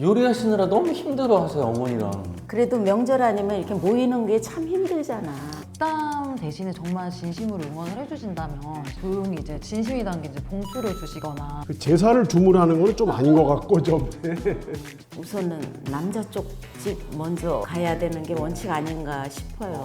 요리하시느라 너무 힘들어하세요, 어머니랑. 그래도 명절 아니면 이렇게 모이는 게 참 힘들잖아. 땀 대신에 정말 진심으로 응원을 해주신다면 조용히 이제 진심이 담긴 이제 봉투를 주시거나 그 제사를 주문하는 건 좀 아닌 것 같고 좀. 우선은 남자 쪽 집 먼저 가야 되는 게 원칙 아닌가 싶어요.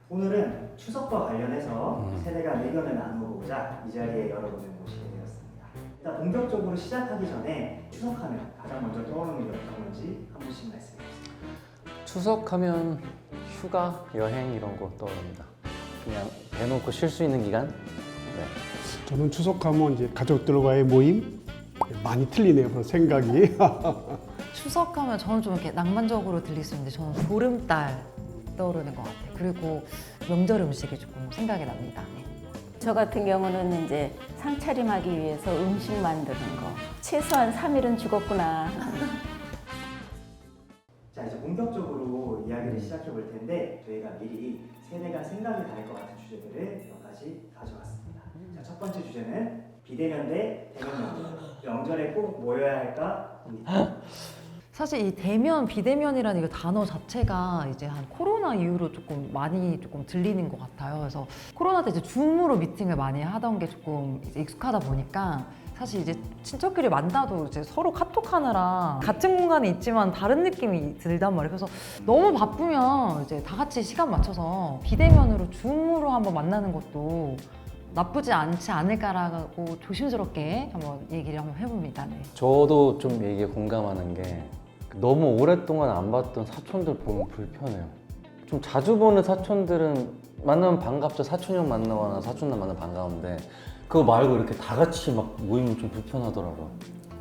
오늘은 추석과 관련해서 세대간 의견을 나누고자 이 자리에 여러분을 모시게 되었습니다. 일단 본격적으로 시작하기 전에 추석하면 가장 먼저 떠오르는 게 어떤 건지 한 분씩 말씀해 주세요. 추석하면 휴가, 여행 이런 거 떠오릅니다. 그냥 대놓고 쉴 수 있는 기간? 네. 저는 추석하면 이제 가족들과의 모임 많이 틀리네요. 그런 생각이. 추석하면 저는 좀 이렇게 낭만적으로 들릴 수 있는데 저는 보름달 떠오르는 것 같아요. 그리고 명절 음식이 조금 생각이 납니다. 네. 저 같은 경우는 이제 상차림하기 위해서 음식 만드는 거. 최소한 3일은 죽었구나. 자, 이제 본격적으로 이야기를 시작해 볼 텐데 저희가 미리 세대간 생각이 다를 것 같은 주제들을 몇 가지 가져왔습니다. 자, 첫 번째 주제는 비대면 대 대면 명절. 명절에 꼭 모여야 할까입니다. 사실 이 대면, 비대면이라는 이 단어 자체가 이제 한 코로나 이후로 조금 많이 들리는 것 같아요. 그래서 코로나 때 이제 줌으로 미팅을 많이 하던 게 조금 이제 익숙하다 보니까 사실 이제 친척끼리 만나도 이제 서로 카톡하느라 같은 공간에 있지만 다른 느낌이 들단 말이에요. 그래서 너무 바쁘면 이제 다 같이 시간 맞춰서 비대면으로 줌으로 한번 만나는 것도 나쁘지 않지 않을까라고 조심스럽게 한번 얘기를 한번 해봅니다. 네. 저도 좀 얘기에 공감하는 게 너무 오랫동안 안 봤던 사촌들 보면 불편해요. 좀 자주 보는 사촌들은 만나면 반갑죠. 사촌 형 만나거나 사촌 남 만나면 반가운데 그거 말고 이렇게 다 같이 막 모이면 좀 불편하더라고요.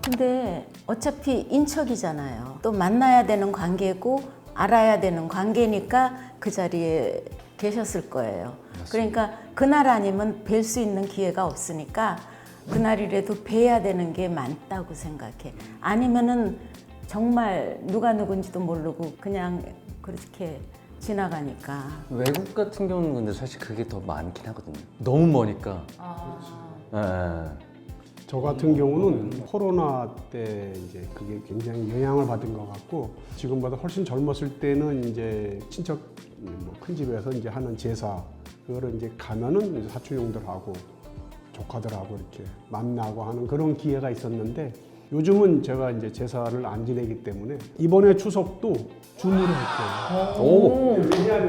근데 어차피 인척이잖아요. 또 만나야 되는 관계고 알아야 되는 관계니까 그 자리에 계셨을 거예요. 맞습니다. 그러니까 그날 아니면 뵐 수 있는 기회가 없으니까 그날이라도 뵈야 되는 게 많다고 생각해. 아니면은 정말 누가 누군지도 모르고 그냥 그렇게 지나가니까. 외국 같은 경우는 근데 사실 그게 더 많긴 하거든요. 너무 머니까. 네. 저 같은 경우는 코로나 때 이제 그게 굉장히 영향을 받은 것 같고 지금보다 훨씬 젊었을 때는 이제 친척 뭐 큰 집에서 이제 하는 제사 그거를 이제 가면은 이제 사촌형들하고 조카들하고 이렇게 만나고 하는 그런 기회가 있었는데 요즘은 제가 이제 제사를 안 지내기 때문에 이번에 추석도 줌으로 했어요. 오. 왜냐하면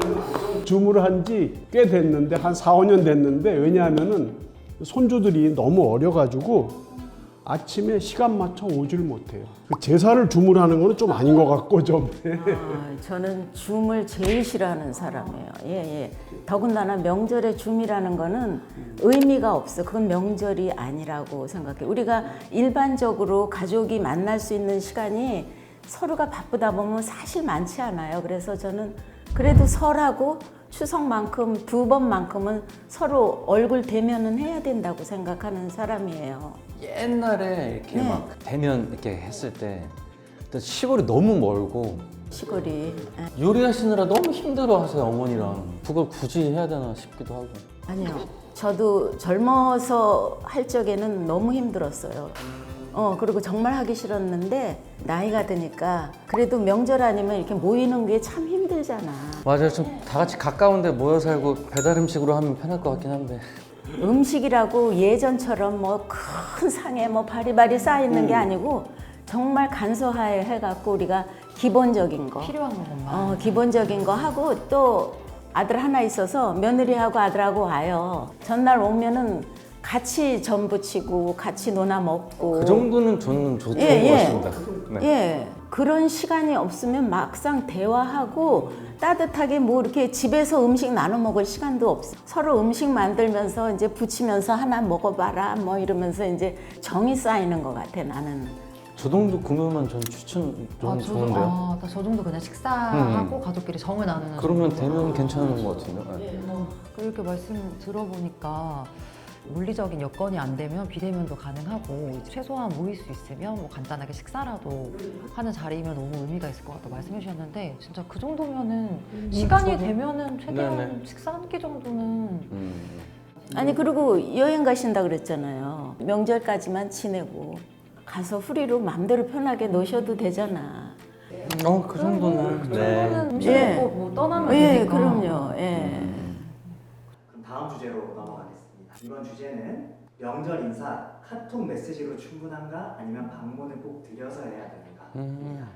줌으로 한 지 꽤 됐는데 한 4, 5년 됐는데 왜냐하면은 손주들이 너무 어려가지고 아침에 시간 맞춰 오질 못해요. 제사를 줌으로 하는 거는 좀 아닌 것 같고 좀. 저는 줌을 제일 싫어하는 사람이에요. 예. 더군다나 명절에 줌이라는 거는 의미가 없어. 그건 명절이 아니라고 생각해. 우리가 일반적으로 가족이 만날 수 있는 시간이 서로가 바쁘다 보면 사실 많지 않아요. 그래서 저는 그래도 설하고 추석만큼 두 번만큼은 서로 얼굴 대면은 해야 된다고 생각하는 사람이에요. 옛날에 이렇게 네. 막 대면 이렇게 했을 때 일단 시골이 너무 멀고 시골이. 요리하시느라 너무 힘들어하세요, 어머니랑. 그걸 굳이 해야 되나 싶기도 하고. 아니요. 저도 젊어서 할 적에는 너무 힘들었어요. 그리고 정말 하기 싫었는데 나이가 드니까 그래도 명절 아니면 이렇게 모이는 게 참 힘들잖아. 맞아요. 좀 다 같이 가까운데 모여 살고 배달 음식으로 하면 편할 것 같긴 한데. 음식이라고 예전처럼 뭐 큰 상에 뭐 바리바리 쌓여 있는 게 아니고 정말 간소하게 해갖고 우리가 기본적인 거, 필요한 것만. 기본적인 거 하고 또 아들 하나 있어서 며느리하고 아들하고 와요. 전날 오면은 같이 전 부치고 같이 놀아 먹고. 그 정도는 저는 좋은 것 같습니다. 네. 예, 그런 시간이 없으면 막상 대화하고 따뜻하게 뭐 이렇게 집에서 음식 나눠 먹을 시간도 없어. 서로 음식 만들면서 이제 부치면서 하나 먹어봐라 뭐 이러면서 이제 정이 쌓이는 것 같아 나는. 저 정도 금요일만 전 추천 좀 좋은데요. 저 정도 그냥 식사하고 가족끼리 정을 나누는. 그러면 정도. 되면 괜찮은 것 같은데요. 네. 그렇게 말씀 들어보니까 물리적인 여건이 안 되면 비대면도 가능하고 최소한 모일 수 있으면 뭐 간단하게 식사라도 하는 자리면 너무 의미가 있을 것 같다고 말씀해 주셨는데 진짜 그 정도면은 시간이 되면은 최대한 네네. 식사 한 끼 정도는 아니 그리고 여행 가신다 그랬잖아요. 명절까지만 지내고 가서 후리로 마음대로 편하게 노셔도 되잖아. 그 정도는. 네. 음식 예. 먹고 뭐 떠나면 예, 되니까. 그럼요. 예. 그럼 다음 주제로 넘어가겠습니다. 이번 주제는 명절 인사 카톡 메시지로 충분한가 아니면 방문을 꼭 드려서 해야 되는가?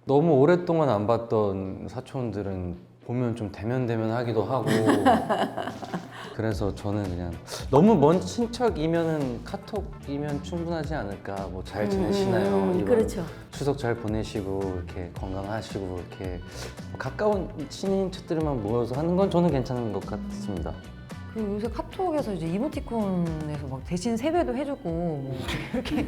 너무 오랫동안 안 봤던 사촌들은 보면 좀 대면대면하기도 하고 그래서 저는 그냥 너무 먼 친척이면은 카톡이면 충분하지 않을까. 뭐 잘 지내시나요? 이번 그렇죠. 추석 잘 보내시고 이렇게 건강하시고 이렇게 가까운 친인척들만 모여서 하는 건 저는 괜찮은 것 같습니다. 그 요새 카톡에서 이제 이모티콘에서 막 대신 세배도 해주고 뭐 이렇게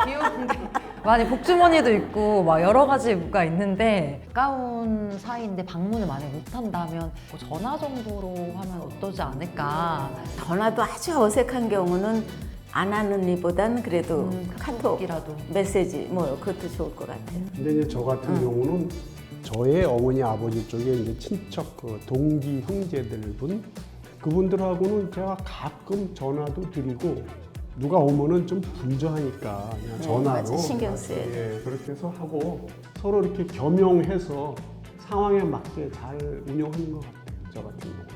귀여운 게 많이 복주머니도 있고 막 여러 가지가 있는데 가까운 사이인데 방문을 만약 못한다면 뭐 전화 정도로 하면 어떠지 않을까. 전화도 아주 어색한 경우는 안 하는 일보단 그래도 카톡 카톡이라도. 메시지 뭐 그것도 좋을 것 같아요. 근데 이제 저 같은 경우는 저의 어머니 아버지 쪽에 이제 친척 그 동기 형제들 분 그분들하고는 제가 가끔 전화도 드리고 누가 오면은 좀 분주하니까 그냥 전화로 맞아, 신경 쓰여요. 예, 그렇게 해서 하고 서로 이렇게 겸용해서 상황에 맞게 잘 운영하는 것 같아요. 저 같은 경우는.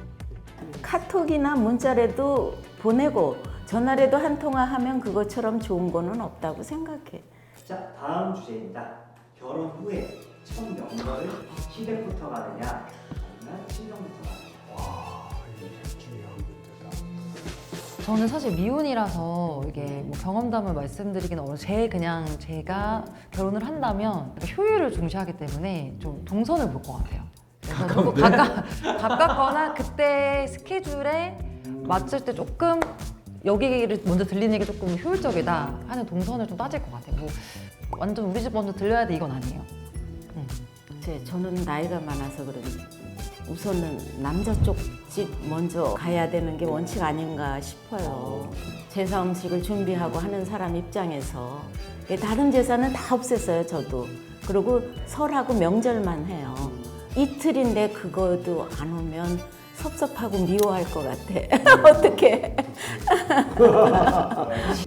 카톡이나 문자라도 보내고 전화라도 한 통화하면 그것처럼 좋은 거는 없다고 생각해. 자, 다음 주제입니다. 결혼 후에 첫 명절을 시댁부터 가느냐 아니면 친정부터 가느냐. 와, 이게 중요한 문제다. 저는 사실 미혼이라서 이게 뭐 경험담을 말씀드리기는 어려워. 제가 결혼을 한다면 약간 효율을 중시하기 때문에 좀 동선을 볼 것 같아요. 그래서 가깝거나 그때 스케줄에 맞출 때 조금 여기를 먼저 들리는 게 조금 효율적이다 하는 동선을 좀 따질 것 같아요. 뭐 완전 우리 집 먼저 들려야 돼 이건 아니에요. 저는 나이가 많아서 그런지 우선은 남자 쪽 집 먼저 가야 되는 게 원칙 아닌가 싶어요. 제사 음식을 준비하고 하는 사람 입장에서 다른 제사는 다 없앴어요, 저도. 그리고 설하고 명절만 해요. 이틀인데 그거도 안 오면 섭섭하고 미워할 것 같아. 어떻게?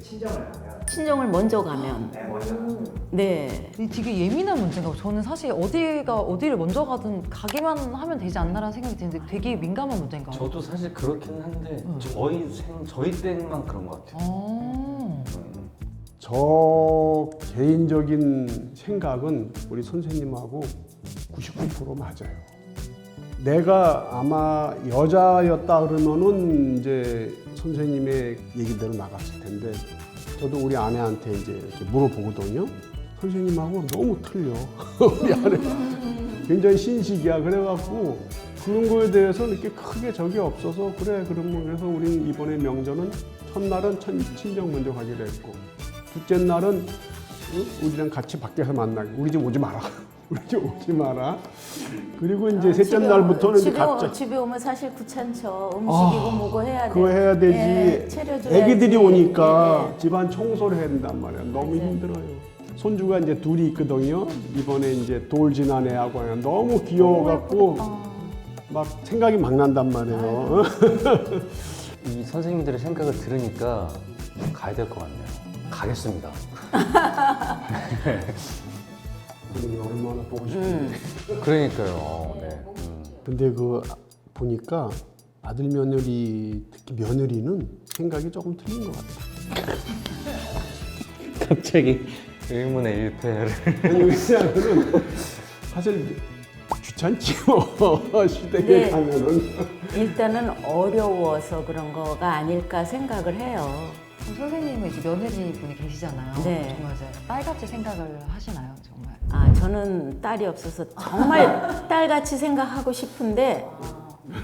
친정을 가면 친정을 먼저 가면. 네, 먼저 가면 네. 이 되게 예민한 문제인가 봐요. 저는 사실 어디를 먼저 가든 가기만 하면 되지 않나라는 생각이 드는데 되게 민감한 문제인가 봐요. 저도 사실 그렇긴 한데 저희 때만 그런 것 같아요. 저 개인적인 생각은 우리 선생님하고 99% 맞아요. 내가 아마 여자였다 그러면은 이제 선생님의 얘기대로 나갔을 텐데 저도 우리 아내한테 이제 이렇게 물어보거든요. 선생님하고 너무 틀려. 우리 아내 굉장히 신식이야. 그래갖고 그런 거에 대해서 이렇게 크게 적이 없어서 그래 그러면 그래서 우리는 이번에 명절은 첫날은 친정 먼저 가기로 했고 둘째 날은 우리랑 같이 밖에서 만나기. 우리 집 오지 마라. 우리 집 오지 마라. 그리고 이제 셋째 날부터는 이제 각자 집에 오면 사실 귀찮죠. 음식이고 뭐고 해야 돼. 그거 해야 되지. 예, 차려줘야지. 애기들이 오니까 예, 예. 집안 청소를 해야 된단 말이야. 너무 힘들어요. 손주가 이제 둘이 있거든요. 이번에 이제 돌 지난 애하고 그냥 너무 귀여워갖고 막 생각이 막 난단 말이에요. 이 선생님들의 생각을 들으니까 가야 될 것 같네요. 가겠습니다. 얼마나 보고 싶은데. 그러니까요. 네. 근데 그 보니까 아들 며느리 특히 며느리는 생각이 조금 틀린 것 같아. 갑자기 의문의 일패를. 아니 왜냐하면은 사실 귀찮지 뭐 시댁에 네. 가면은. 일단은 어려워서 그런 거가 아닐까 생각을 해요. 선생님은 이제 며느리분이 계시잖아요. 네. 정말 이제 딸같이 생각을 하시나요, 정말? 아, 저는 딸이 없어서 정말 딸같이 생각하고 싶은데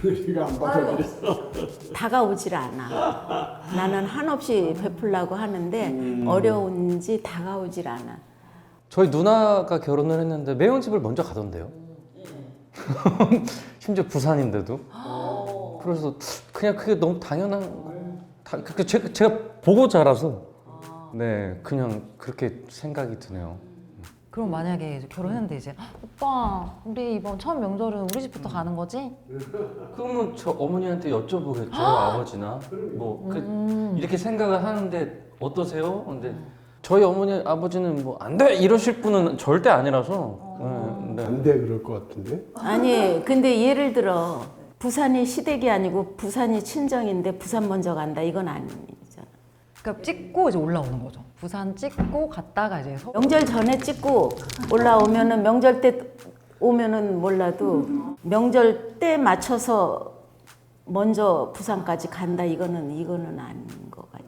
며느리가 안 받아들였어. 다가오질 않아. 나는 한없이 베풀려고 하는데 어려운지 다가오질 않아. 저희 누나가 결혼을 했는데 매형집을 먼저 가던데요. 심지어 부산인데도. 그래서 그냥 그게 너무 당연한. 제가 보고 자라서 네 그냥 그렇게 생각이 드네요. 그럼 만약에 이제 결혼했는데 이제 오빠 우리 이번 첫 명절은 우리 집부터 가는 거지? 그러면 저 어머니한테 여쭤보겠죠. 아버지나 뭐 이렇게 생각을 하는데 어떠세요? 근데 저희 어머니 아버지는 뭐 안 돼 이러실 분은 절대 아니라서. 네. 안 돼 그럴 것 같은데. 아니 근데 예를 들어 부산이 시댁이 아니고 부산이 친정인데 부산 먼저 간다 이건 아니잖아. 그러니까 찍고 이제 올라오는 거죠. 부산 찍고 갔다가 이제 명절 전에 찍고 올라오면은 명절 때 오면은 몰라도 명절 때 맞춰서 먼저 부산까지 간다 이거는 아닌 것 같아.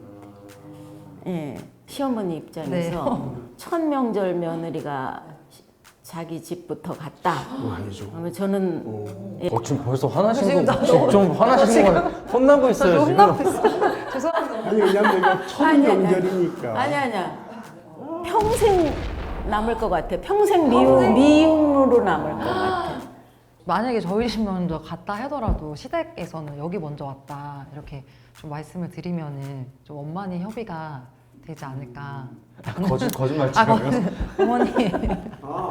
예, 시어머니 입장에서 첫 명절 며느리가 자기 집부터 갔다. 아니죠. 그러면 저는 지금 벌써 화나신 지금 거, 나 지금 너무- 좀 화나신 거 혼나고 있어요 지금. 혼나고 있어. 죄송합니다. 아니 왜냐면 이거 첫 명절이니까. 아니야. 평생 남을 것 같아. 평생 미움으로 남을 것 같아. 만약에 저희 집 먼저 갔다 하더라도 시댁에서는 여기 먼저 왔다 이렇게 좀 말씀을 드리면은 좀 원만히 협의가 되지 않을까. 거짓말 아, 치고요. 어머니. 아,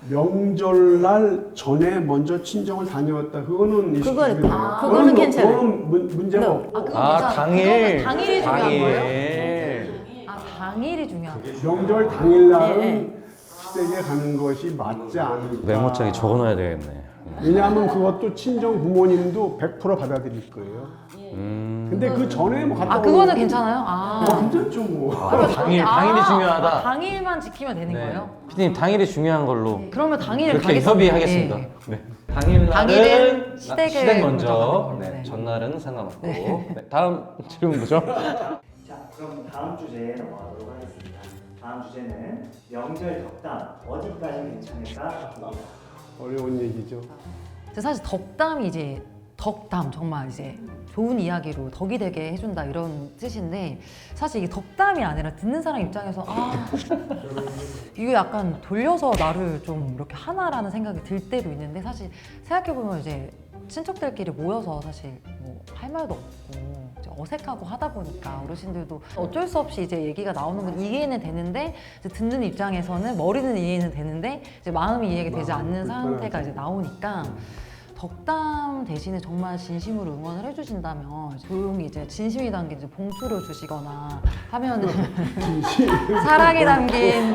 명절날 전에 먼저 친정을 다녀왔다. 그거는 그거는 괜찮아. 그거는 문제가 없고. 그건 아 괜찮아. 당일. 그거는 당일이 중요한 거예요? 당일. 아 당일이 중요한 거예요. 명절 당일날은 네, 시댁에 가는 것이 맞지 않을까. 메모장에 적어놔야 되겠네. 왜냐하면 그것도 친정 부모님도 100% 받아들일 거예요. 근데 그 전에 뭐 갔다 아 그거는 괜찮아요? 괜찮죠 뭐. 당일이 중요하다. 당일만 지키면 되는 거예요? 피디님 당일이 중요한 걸로 그러면 당일을 그렇게 가겠습니다. 협의하겠습니다. 예. 네. 당일날은 당일은 시댁을 시댁 먼저 가는 먼저. 걸로. 네. 네. 전날은 상관없고. 네. 다음 질문 뭐죠? 자, 그럼 다음 주제에 넘어가도록 하겠습니다. 다음 주제는 명절 덕담 어디까지 괜찮을까? 어려운 얘기죠. 근데 사실 덕담이 이제 덕담 정말 이제 좋은 이야기로 덕이 되게 해준다 이런 뜻인데 사실 이게 덕담이 아니라 듣는 사람 입장에서 이게 약간 돌려서 나를 좀 이렇게 하나라는 생각이 들 때도 있는데 사실 생각해보면 이제 친척들끼리 모여서 사실 뭐 할 말도 없고 이제 어색하고 하다 보니까 어르신들도 어쩔 수 없이 이제 얘기가 나오는 건 이해는 되는데 이제 듣는 입장에서는 머리는 이해는 되는데 이제 마음이 이해가 되지 않는 상태가 이제 나오니까 덕담 대신에 정말 진심으로 응원을 해주신다면 조용히 이제 진심이 담긴 이제 봉투를 주시거나 하면은 사랑이 담긴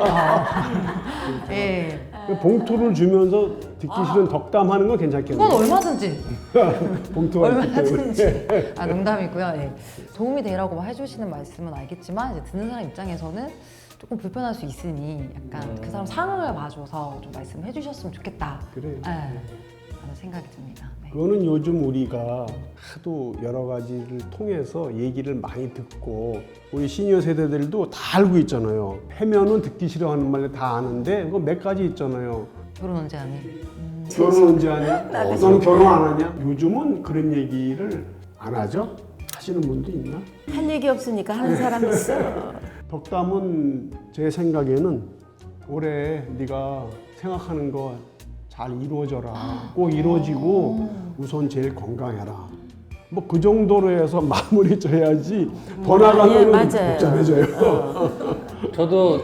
예 봉투를 주면서 듣기 싫은 덕담하는 건 괜찮겠네요. 그건 얼마든지 봉투가 있기 때문에. 얼마든지 아 농담이고요. 예. 도움이 되라고 해주시는 말씀은 알겠지만 이제 듣는 사람 입장에서는 조금 불편할 수 있으니 약간 그 사람 상황을 봐줘서 좀 말씀해 주셨으면 좋겠다. 그래요. 예. 라는 생각이 듭니다. 네. 그거는 요즘 우리가 하도 여러 가지를 통해서 얘기를 많이 듣고 우리 시니어 세대들도 다 알고 있잖아요. 해면은 듣기 싫어하는 말 다 아는데 그거 몇 가지 있잖아요. 결혼 언제 하니? 결혼 언제 하냐? 넌 결혼 안 하냐? 요즘은 그런 얘기를 안 하죠? 하시는 분도 있나? 할 얘기 없으니까 하는 사람 있어. 덕담은 제 생각에는 올해 네가 생각하는 거 잘 이루어져라. 꼭 이루어지고 우선 제일 건강해라. 뭐 그 정도로 해서 마무리 져야지 더 나가면 맞아요. 복잡해져요. 저도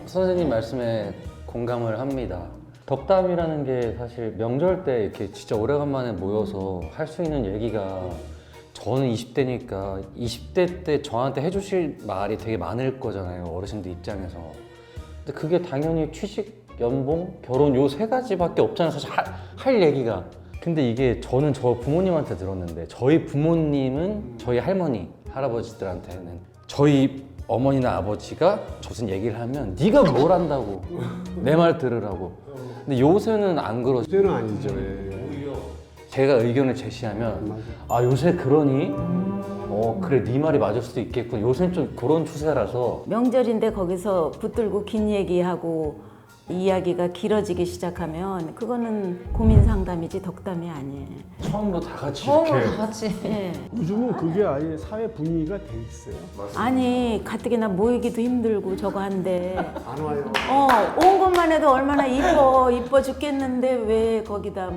선생님 말씀에 공감을 합니다. 덕담이라는 게 사실 명절 때 이렇게 진짜 오래간만에 모여서 할 수 있는 얘기가 저는 20대니까 20대 때 저한테 해주실 말이 되게 많을 거잖아요. 어르신들 입장에서. 근데 그게 당연히 취직, 연봉, 결혼 요 세 가지밖에 없잖아요. 사실 할 얘기가. 근데 이게 저는 저 부모님한테 들었는데 저희 부모님은 저희 할머니, 할아버지들한테는 저희 어머니나 아버지가 무슨 얘기를 하면 네가 뭘 안다고 내 말 들으라고. 근데 요새는 안 그러죠. 그때는 아니죠. 예. 제가 의견을 제시하면 아 요새 그러니? 그래 네 말이 맞을 수도 있겠군. 요새는 좀 그런 추세라서 명절인데 거기서 붙들고 긴 얘기하고 이야기가 길어지기 시작하면 그거는 고민 상담이지 덕담이 아니에요. 처음으로 다 같이 처음으로 이렇게 다 같이 예. 요즘은 그게 아예 사회 분위기가 돼 있어요. 아니 가뜩이나 모이기도 힘들고 저거 한데 안 와요. 온 것만 해도 얼마나 이뻐 죽겠는데 왜 거기다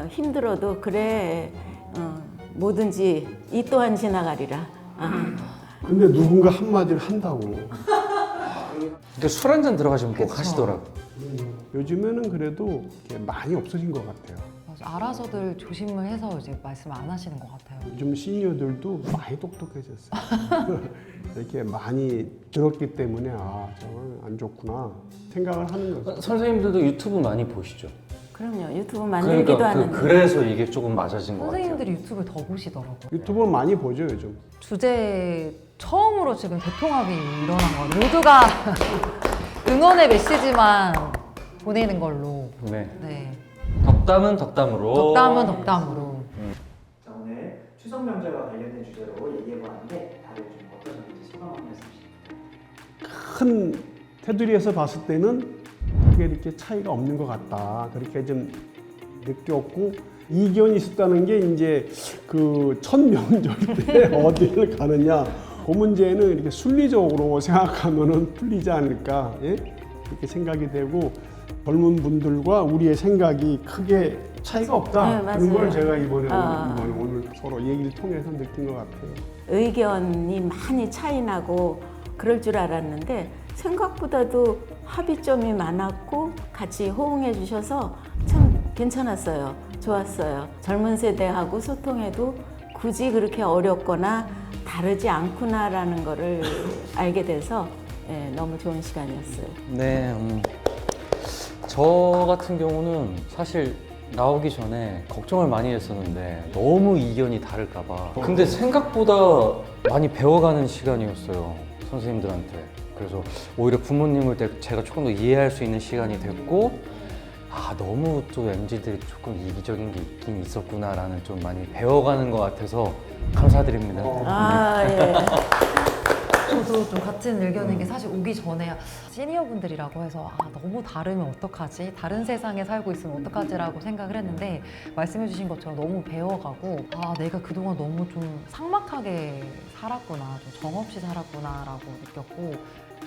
힘들어도 그래 뭐든지 이 또한 지나가리라. 근데 누군가 한마디를 한다고. 근데 술 한 잔 들어가시면 꼭 그쵸. 하시더라고. 요즘에는 그래도 이렇게 많이 없어진 것 같아요. 맞아, 알아서들 조심을 해서 이제 말씀을 안 하시는 것 같아요. 요즘 시니어들도 많이 똑똑해졌어요. 이렇게 많이 들었기 때문에 아 저건 안 좋구나 생각을 하는 거죠. 선생님들도 유튜브 많이 보시죠? 그럼요. 유튜브 만들기도 그러니까 하는데. 그래서 이게 조금 맞아진 것 같아요. 선생님들이 유튜브를 더 보시더라고요. 유튜브를 많이 보죠 요즘. 주제 처음으로 지금 대통합이 일어난 거 모두가 응원의 메시지만 보내는 걸로. 네. 네. 덕담은 덕담으로. 덕담은 덕담으로. 자, 오늘 추석 명절과 관련된 주제로 얘기해보았는데 다들 좀 어떠셨는지 소감 한 말씀 주시죠. 큰 테두리에서 봤을 때는 크게 이렇게 차이가 없는 것 같다. 그렇게 좀 느꼈고 이견이 있었다는 게 이제 그 첫 명절 때 어디를 가느냐 그 문제는 이렇게 순리적으로 생각하면은 풀리지 않을까 예? 이렇게 생각이 되고 젊은 분들과 우리의 생각이 크게 차이가 없다. 네, 그런 맞아요. 걸 제가 이번에 아. 오늘 서로 얘기를 통해서 느낀 것 같아요. 의견이 많이 차이 나고 그럴 줄 알았는데 생각보다도 합의점이 많았고 같이 호응해 주셔서 참 괜찮았어요. 좋았어요. 젊은 세대하고 소통해도 굳이 그렇게 어렵거나 다르지 않구나라는 거를 알게 돼서 예, 너무 좋은 시간이었어요. 네. 저 같은 경우는 사실 나오기 전에 걱정을 많이 했었는데 너무 이견이 다를까봐. 근데 생각보다 많이 배워가는 시간이었어요. 선생님들한테. 그래서 오히려 부모님을 제가 조금 더 이해할 수 있는 시간이 됐고, 아, 너무 또 MZ들이 조금 이기적인 게 있긴 있었구나라는 좀 많이 배워가는 것 같아서 감사드립니다. 아, 예. 저도 좀 같은 의견인 게 사실 오기 전에 시니어분들이라고 해서 아, 너무 다르면 어떡하지? 다른 세상에 살고 있으면 어떡하지라고 생각을 했는데 말씀해주신 것처럼 너무 배워가고 아, 내가 그동안 너무 좀 삭막하게 살았구나, 좀 정없이 살았구나라고 느꼈고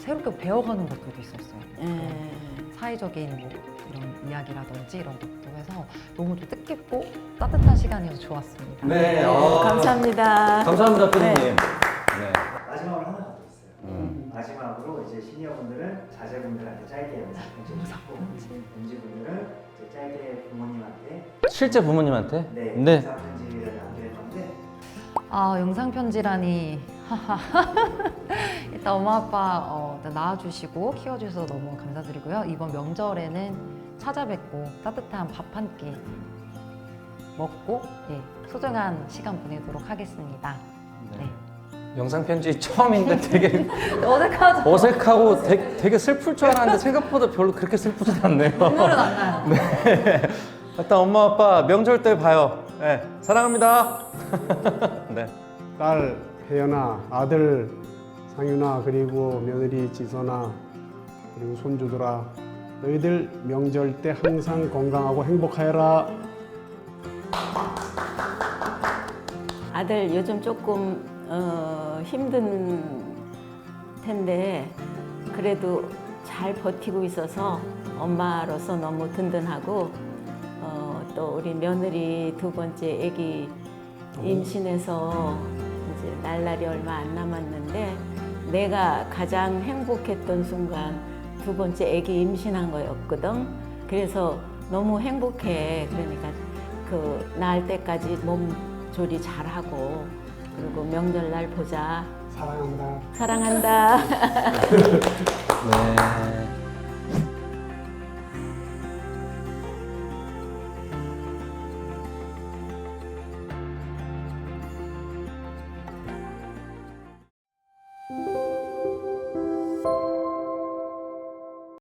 새롭게 배워가는 것들도 있었어요. 예. 사회적인 뭐 이런 이야기라든지 이런 것도 해서 너무 좀 뜻깊고 따뜻한 시간이어서 좋았습니다. 네. 감사합니다. 감사합니다, 네. 피디님. 네. 마지막으로 하나 더 있어요. 마지막으로 이제 시니어분들은 자제분들한테 짧게 영상 편지 주시고 MZ분들은 이제 짧게 부모님한테 실제 부모님한테? 네, 영상 편지를 남길 건데 아, 영상 편지라니. 일단 엄마 아빠 일단 낳아주시고 키워주셔서 너무 감사드리고요. 이번 명절에는 찾아뵙고 따뜻한 밥 한 끼 먹고 예, 소중한 시간 보내도록 하겠습니다. 네. 영상 편지 처음인데 되게 어색하죠? 어색하고 되게 슬플 줄 알았는데 생각보다 별로 그렇게 슬프진 않네요. 눈물은 안 나요. 일단 엄마 아빠 명절 때 봐요. 네, 사랑합니다. 네. 딸 혜연아, 아들 상윤아, 그리고 며느리 지선아, 그리고 손주들아, 너희들 명절 때 항상 건강하고 행복하여라. 아들 요즘 조금 힘든 텐데 그래도 잘 버티고 있어서 엄마로서 너무 든든하고 또 우리 며느리 두 번째 아기 임신해서 이제 날날이 얼마 안 남았는데 내가 가장 행복했던 순간 두 번째 아기 임신한 거였거든. 그래서 너무 행복해. 그러니까 그 낳을 때까지 몸조리 잘하고 그리고 명절날 보자. 사랑한다. 사랑한다. 네.